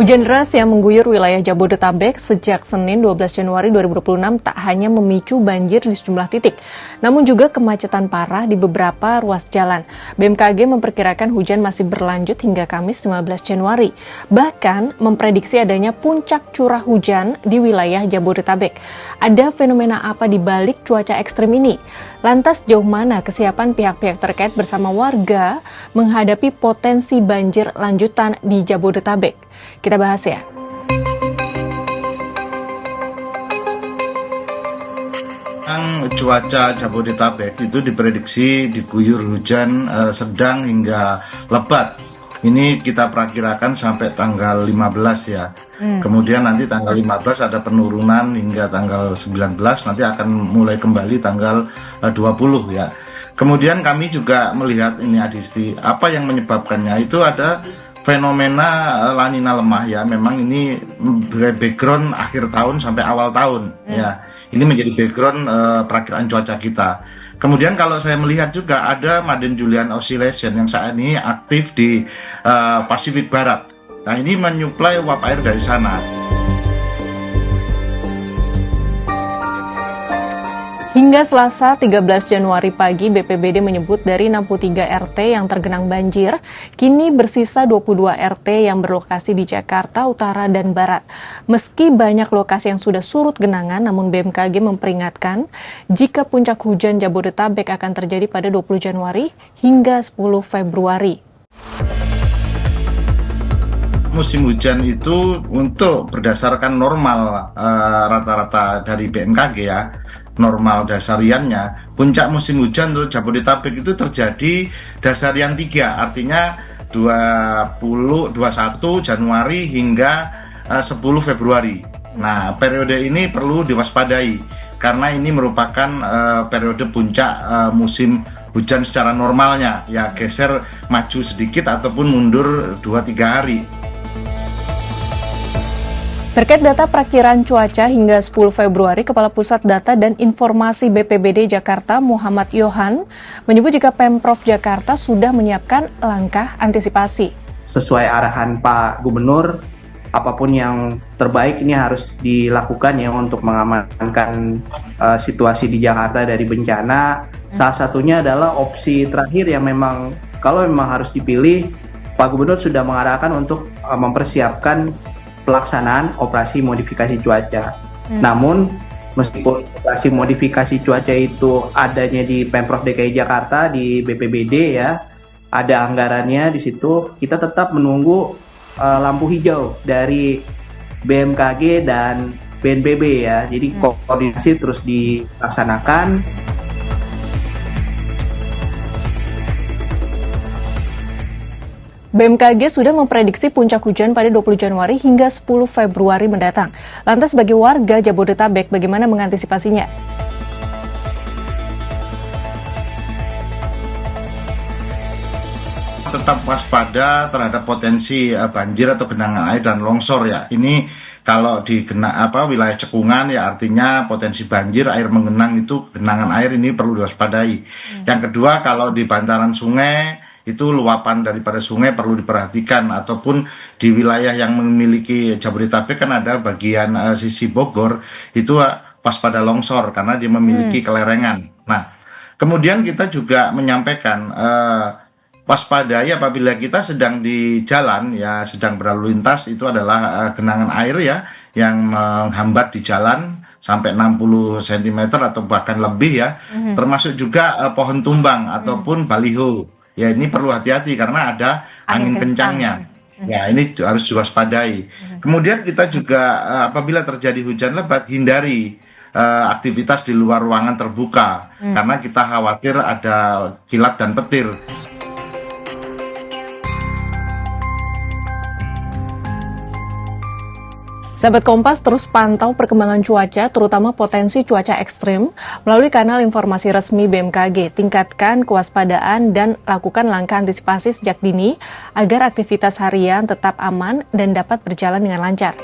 Hujan deras yang mengguyur wilayah Jabodetabek sejak Senin 12 Januari 2026 tak hanya memicu banjir di sejumlah titik, namun juga kemacetan parah di beberapa ruas jalan. BMKG memperkirakan hujan masih berlanjut hingga Kamis 15 Januari, bahkan memprediksi adanya puncak curah hujan di wilayah Jabodetabek. Ada fenomena apa di balik cuaca ekstrim ini? Lantas jauh mana kesiapan pihak-pihak terkait bersama warga menghadapi potensi banjir lanjutan di Jabodetabek? Kita bahas ya. Cuaca Jabodetabek itu diprediksi diguyur hujan sedang hingga lebat. Ini kita perkirakan sampai tanggal 15 ya. Kemudian nanti tanggal 15 ada penurunan hingga tanggal 19, nanti akan mulai kembali tanggal 20 ya. Kemudian kami juga melihat ini Adisti, apa yang menyebabkannya itu ada fenomena La Nina lemah ya. Memang ini background akhir tahun sampai awal tahun ya. Ini menjadi background perakiraan cuaca kita. Kemudian kalau saya melihat juga ada Madden-Julian Oscillation yang saat ini aktif di Pasifik Barat. Nah, ini menyuplai uap air dari sana. Hingga Selasa 13 Januari pagi, BPBD menyebut dari 63 RT yang tergenang banjir, kini bersisa 22 RT yang berlokasi di Jakarta Utara dan Barat. Meski banyak lokasi yang sudah surut genangan, namun BMKG memperingatkan jika puncak hujan Jabodetabek akan terjadi pada 20 Januari hingga 10 Februari. Musim hujan itu untuk berdasarkan normal rata-rata dari BMKG ya, normal dasariannya, puncak musim hujan untuk Jabodetabek itu terjadi dasarian 3, artinya 21 Januari hingga 10 Februari. Nah, periode ini perlu diwaspadai karena ini merupakan periode puncak musim hujan secara normalnya, ya geser maju sedikit ataupun mundur 2-3 hari. Terkait data perakiraan cuaca hingga 10 Februari, Kepala Pusat Data dan Informasi BPBD Jakarta Muhammad Yohan menyebut jika Pemprov Jakarta sudah menyiapkan langkah antisipasi. Sesuai arahan Pak Gubernur, apapun yang terbaik ini harus dilakukan ya untuk mengamankan situasi di Jakarta dari bencana. Salah satunya adalah opsi terakhir yang memang kalau memang harus dipilih, Pak Gubernur sudah mengarahkan untuk mempersiapkan pelaksanaan operasi modifikasi cuaca. Namun, meskipun operasi modifikasi cuaca itu adanya di Pemprov DKI Jakarta, di BPBD ya, ada anggarannya di situ, kita tetap menunggu lampu hijau dari BMKG dan BNPB ya. Jadi koordinasi terus dilaksanakan. BMKG sudah memprediksi puncak hujan pada 20 Januari hingga 10 Februari mendatang. Lantas bagi warga Jabodetabek, bagaimana mengantisipasinya? Tetap waspada terhadap potensi banjir atau genangan air dan longsor ya. Ini kalau di wilayah cekungan ya artinya potensi banjir, air mengenang itu genangan air ini perlu diwaspadai. Yang kedua, kalau di bantaran sungai itu luapan daripada sungai perlu diperhatikan, ataupun di wilayah yang memiliki Jabodetabek kan ada bagian sisi Bogor itu waspada longsor karena dia memiliki kelerengan. Nah, kemudian kita juga menyampaikan waspadai apabila kita sedang di jalan ya, sedang berlalu lintas, itu adalah genangan air ya yang menghambat di jalan sampai 60 cm atau bahkan lebih ya, termasuk juga pohon tumbang ataupun baliho. Ya, ini perlu hati-hati karena ada angin kencangnya. Ya, ini harus diwaspadai. Kemudian kita juga apabila terjadi hujan lebat, hindari aktivitas di luar ruangan terbuka karena kita khawatir ada kilat dan petir. Sahabat Kompas, terus pantau perkembangan cuaca, terutama potensi cuaca ekstrim, melalui kanal informasi resmi BMKG. Tingkatkan kewaspadaan dan lakukan langkah antisipasi sejak dini agar aktivitas harian tetap aman dan dapat berjalan dengan lancar.